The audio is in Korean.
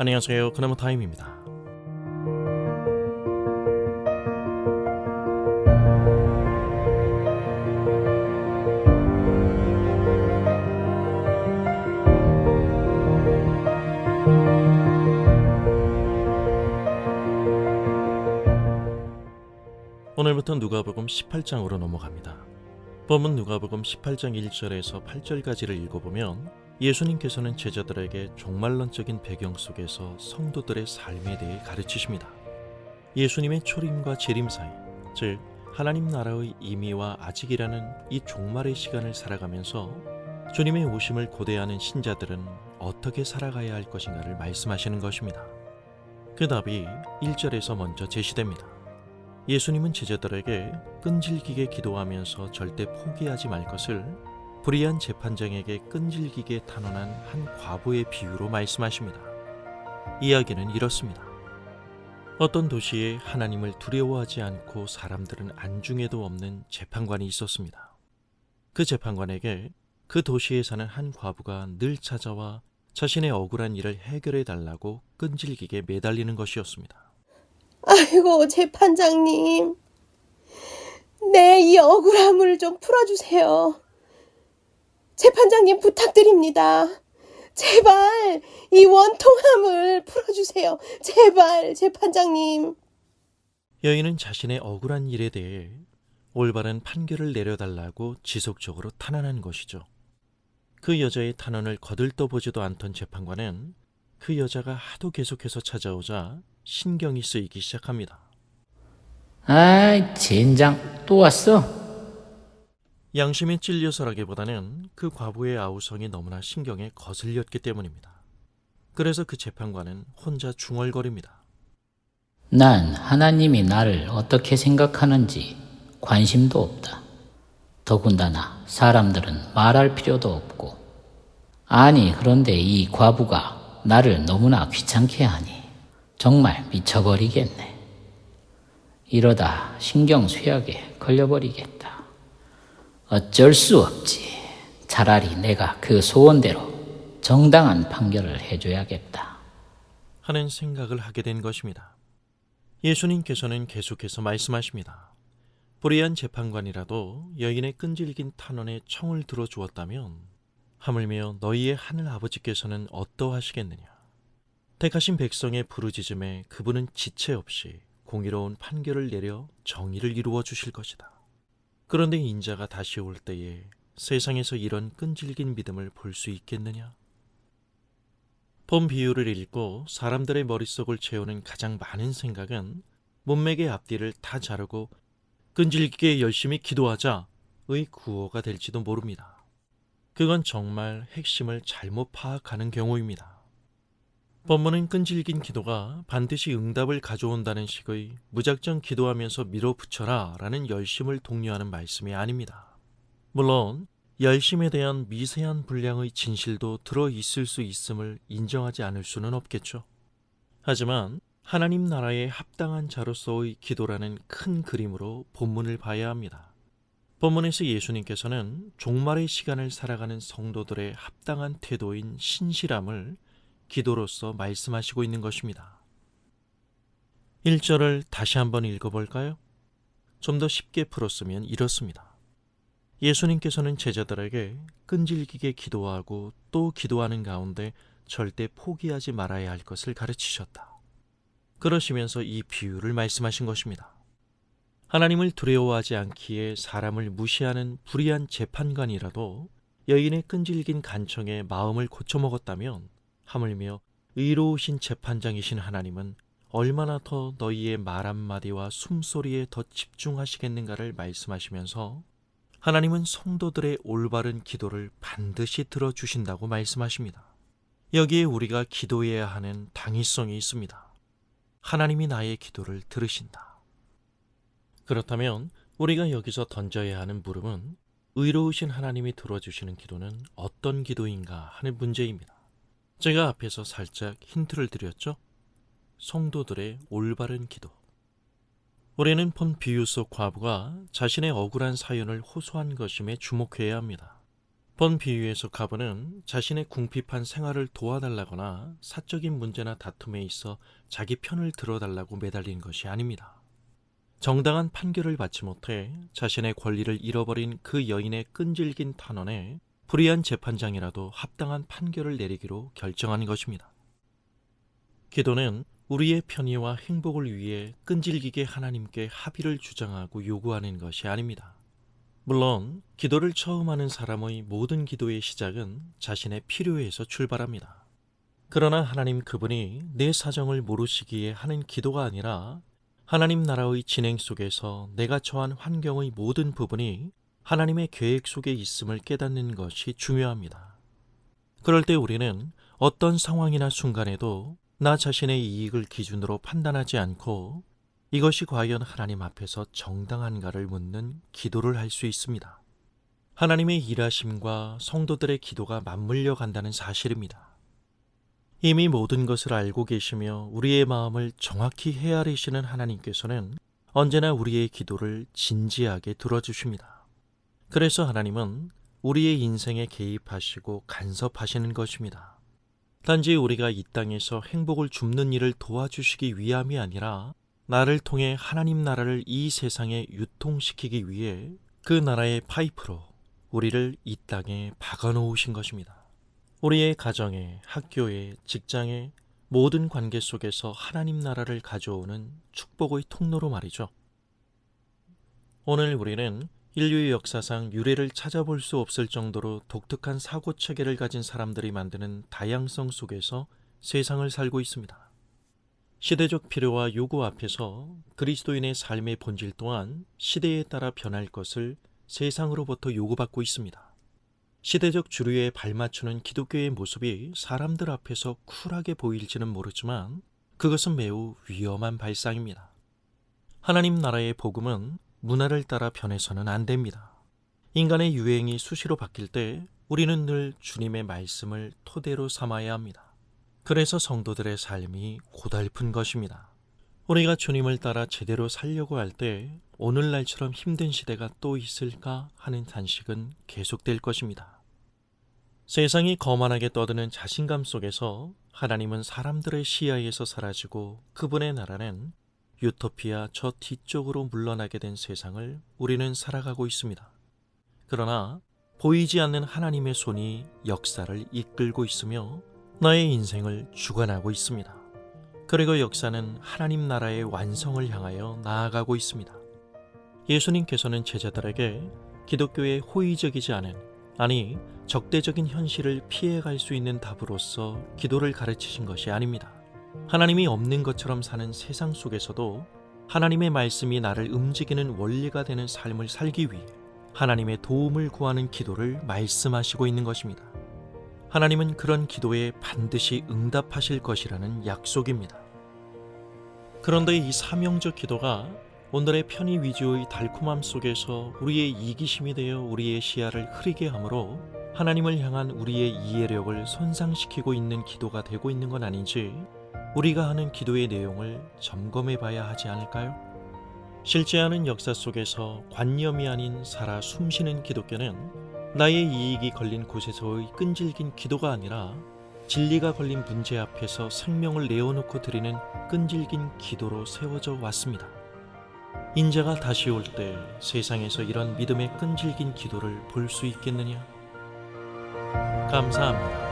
안녕하세요. 그나마 타임입니다. 오늘부터 누가복음 18장으로 넘어갑니다. 본문 누가복음 18장 1절에서 8절까지를 읽어보면 예수님께서는 제자들에게 종말론적인 배경 속에서 성도들의 삶에 대해 가르치십니다. 예수님의 초림과 재림 사이, 즉 하나님 나라의 임의와 아직이라는 이 종말의 시간을 살아가면서 주님의 오심을 고대하는 신자들은 어떻게 살아가야 할 것인가를 말씀하시는 것입니다. 그 답이 1절에서 먼저 제시됩니다. 예수님은 제자들에게 끈질기게 기도하면서 절대 포기하지 말 것을 불의한 재판장에게 끈질기게 탄원한 한 과부의 비유로 말씀하십니다. 이야기는 이렇습니다. 어떤 도시에 하나님을 두려워하지 않고 사람들은 안중에도 없는 재판관이 있었습니다. 그 재판관에게 그 도시에 사는 한 과부가 늘 찾아와 자신의 억울한 일을 해결해 달라고 끈질기게 매달리는 것이었습니다. 아이고, 재판장님. 내 이 억울함을 좀 풀어주세요. 재판장님 부탁드립니다. 제발 이 원통함을 풀어주세요. 제발, 재판장님. 여인은 자신의 억울한 일에 대해 올바른 판결을 내려달라고 지속적으로 탄원한 것이죠. 그 여자의 탄원을 거들떠보지도 않던 재판관은 그 여자가 하도 계속해서 찾아오자 신경이 쓰이기 시작합니다. 아이, 젠장, 또 왔어? 양심에 찔려서라기보다는 그 과부의 아우성이 너무나 신경에 거슬렸기 때문입니다. 그래서 그 재판관은 혼자 중얼거립니다. 난 하나님이 나를 어떻게 생각하는지 관심도 없다. 더군다나 사람들은 말할 필요도 없고. 아니, 그런데 이 과부가 나를 너무나 귀찮게 하니 정말 미쳐버리겠네. 이러다 신경쇠약에 걸려버리겠다. 어쩔 수 없지. 차라리 내가 그 소원대로 정당한 판결을 해줘야겠다 하는 생각을 하게 된 것입니다. 예수님께서는 계속해서 말씀하십니다. 불의한 재판관이라도 여인의 끈질긴 탄원에 청을 들어주었다면 하물며 너희의 하늘 아버지께서는 어떠하시겠느냐. 택하신 백성의 부르짖음에 그분은 지체 없이 공의로운 판결을 내려 정의를 이루어 주실 것이다. 그런데 인자가 다시 올 때에 세상에서 이런 끈질긴 믿음을 볼 수 있겠느냐? 본 비유를 읽고 사람들의 머릿속을 채우는 가장 많은 생각은 문맥의 앞뒤를 다 자르고 끈질기게 열심히 기도하자의 구호가 될지도 모릅니다. 그건 정말 핵심을 잘못 파악하는 경우입니다. 본문은 끈질긴 기도가 반드시 응답을 가져온다는 식의 무작정 기도하면서 밀어붙여라 라는 열심을 독려하는 말씀이 아닙니다. 물론 열심에 대한 미세한 분량의 진실도 들어있을 수 있음을 인정하지 않을 수는 없겠죠. 하지만 하나님 나라에 합당한 자로서의 기도라는 큰 그림으로 본문을 봐야 합니다. 본문에서 예수님께서는 종말의 시간을 살아가는 성도들의 합당한 태도인 신실함을 기도로서 말씀하시고 있는 것입니다. 1절을 다시 한번 읽어볼까요? 좀 더 쉽게 풀었으면 이렇습니다. 예수님께서는 제자들에게 끈질기게 기도하고 또 기도하는 가운데 절대 포기하지 말아야 할 것을 가르치셨다. 그러시면서 이 비유를 말씀하신 것입니다. 하나님을 두려워하지 않기에 사람을 무시하는 불의한 재판관이라도 여인의 끈질긴 간청에 마음을 고쳐먹었다면 하물며 의로우신 재판장이신 하나님은 얼마나 더 너희의 말 한마디와 숨소리에 더 집중하시겠는가를 말씀하시면서 하나님은 성도들의 올바른 기도를 반드시 들어주신다고 말씀하십니다. 여기에 우리가 기도해야 하는 당위성이 있습니다. 하나님이 나의 기도를 들으신다. 그렇다면 우리가 여기서 던져야 하는 물음은 의로우신 하나님이 들어주시는 기도는 어떤 기도인가 하는 문제입니다. 제가 앞에서 살짝 힌트를 드렸죠? 성도들의 올바른 기도. 우리는 본 비유 속 과부가 자신의 억울한 사연을 호소한 것임에 주목해야 합니다. 본 비유에서 가브는 자신의 궁핍한 생활을 도와달라거나 사적인 문제나 다툼에 있어 자기 편을 들어달라고 매달린 것이 아닙니다. 정당한 판결을 받지 못해 자신의 권리를 잃어버린 그 여인의 끈질긴 탄원에 불의한 재판장이라도 합당한 판결을 내리기로 결정한 것입니다. 기도는 우리의 편의와 행복을 위해 끈질기게 하나님께 합의를 주장하고 요구하는 것이 아닙니다. 물론 기도를 처음 하는 사람의 모든 기도의 시작은 자신의 필요에서 출발합니다. 그러나 하나님 그분이 내 사정을 모르시기에 하는 기도가 아니라 하나님 나라의 진행 속에서 내가 처한 환경의 모든 부분이 하나님의 계획 속에 있음을 깨닫는 것이 중요합니다. 그럴 때 우리는 어떤 상황이나 순간에도 나 자신의 이익을 기준으로 판단하지 않고 이것이 과연 하나님 앞에서 정당한가를 묻는 기도를 할 수 있습니다. 하나님의 일하심과 성도들의 기도가 맞물려 간다는 사실입니다. 이미 모든 것을 알고 계시며 우리의 마음을 정확히 헤아리시는 하나님께서는 언제나 우리의 기도를 진지하게 들어주십니다. 그래서 하나님은 우리의 인생에 개입하시고 간섭하시는 것입니다. 단지 우리가 이 땅에서 행복을 줍는 일을 도와주시기 위함이 아니라 나를 통해 하나님 나라를 이 세상에 유통시키기 위해 그 나라의 파이프로 우리를 이 땅에 박아놓으신 것입니다. 우리의 가정에, 학교에, 직장에 모든 관계 속에서 하나님 나라를 가져오는 축복의 통로로 말이죠. 오늘 우리는 인류의 역사상 유례를 찾아볼 수 없을 정도로 독특한 사고체계를 가진 사람들이 만드는 다양성 속에서 세상을 살고 있습니다. 시대적 필요와 요구 앞에서 그리스도인의 삶의 본질 또한 시대에 따라 변할 것을 세상으로부터 요구받고 있습니다. 시대적 주류에 발맞추는 기독교의 모습이 사람들 앞에서 쿨하게 보일지는 모르지만 그것은 매우 위험한 발상입니다. 하나님 나라의 복음은 문화를 따라 변해서는 안 됩니다. 인간의 유행이 수시로 바뀔 때 우리는 늘 주님의 말씀을 토대로 삼아야 합니다. 그래서 성도들의 삶이 고달픈 것입니다. 우리가 주님을 따라 제대로 살려고 할 때 오늘날처럼 힘든 시대가 또 있을까 하는 단식은 계속될 것입니다. 세상이 거만하게 떠드는 자신감 속에서 하나님은 사람들의 시야에서 사라지고 그분의 나라는 유토피아 저 뒤쪽으로 물러나게 된 세상을 우리는 살아가고 있습니다. 그러나 보이지 않는 하나님의 손이 역사를 이끌고 있으며 나의 인생을 주관하고 있습니다. 그리고 역사는 하나님 나라의 완성을 향하여 나아가고 있습니다. 예수님께서는 제자들에게 기독교의 호의적이지 않은, 아니 적대적인 현실을 피해갈 수 있는 답으로서 기도를 가르치신 것이 아닙니다. 하나님이 없는 것처럼 사는 세상 속에서도 하나님의 말씀이 나를 움직이는 원리가 되는 삶을 살기 위해 하나님의 도움을 구하는 기도를 말씀하시고 있는 것입니다. 하나님은 그런 기도에 반드시 응답하실 것이라는 약속입니다. 그런데 이 사명적 기도가 오늘의 편의 위주의 달콤함 속에서 우리의 이기심이 되어 우리의 시야를 흐리게 하므로 하나님을 향한 우리의 이해력을 손상시키고 있는 기도가 되고 있는 건 아닌지 우리가 하는 기도의 내용을 점검해 봐야 하지 않을까요? 실제하는 역사 속에서 관념이 아닌 살아 숨쉬는 기독교는 나의 이익이 걸린 곳에서의 끈질긴 기도가 아니라 진리가 걸린 문제 앞에서 생명을 내어놓고 드리는 끈질긴 기도로 세워져 왔습니다. 인자가 다시 올 때 세상에서 이런 믿음의 끈질긴 기도를 볼 수 있겠느냐? 감사합니다.